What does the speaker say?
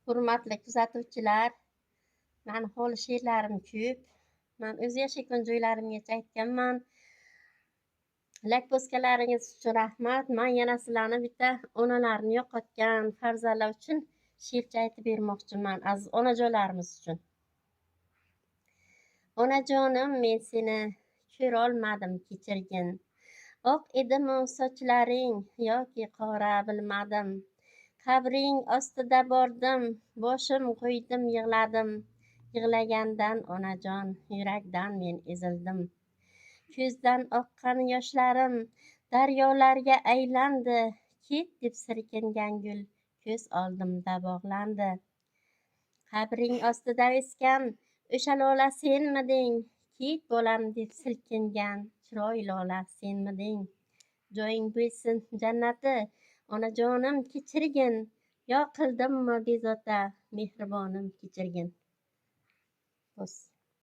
Hurmatli kuzatuvchilar, mani holi she'rlarim ko'p. Men o'z yashagan joylarimgacha aytganman. Like-postalaringiz uchun rahmat. Men yana sizlarni bitta onalarni yo'qotgan farzandlar uchun she'rcha aytib bermoqchiman, aziz onajonlarimiz uchun. Onajonim, men seni ko'rolmadim, kechirgin. Oq edimu sochlaring yoki qora bilmadim. Qabring ostida bordim, boshim qo'ydim, yig'ladim. Yig'lagandan onajon, yurakdan men ezildim. Ko'zdan oqqan yoshlarim daryolarga aylandi. Ket deb sirkingan gul ko'z oldimda bog'landi. Qabring ostida o'sgan o'sha lola senmiding? Ket bolam deb silkingan chiroy lola senmiding? Joying bo'lsin jannati, onajonim kechirgin. Yo qildimmi bezovta, mehribonim kechirgin. Bas.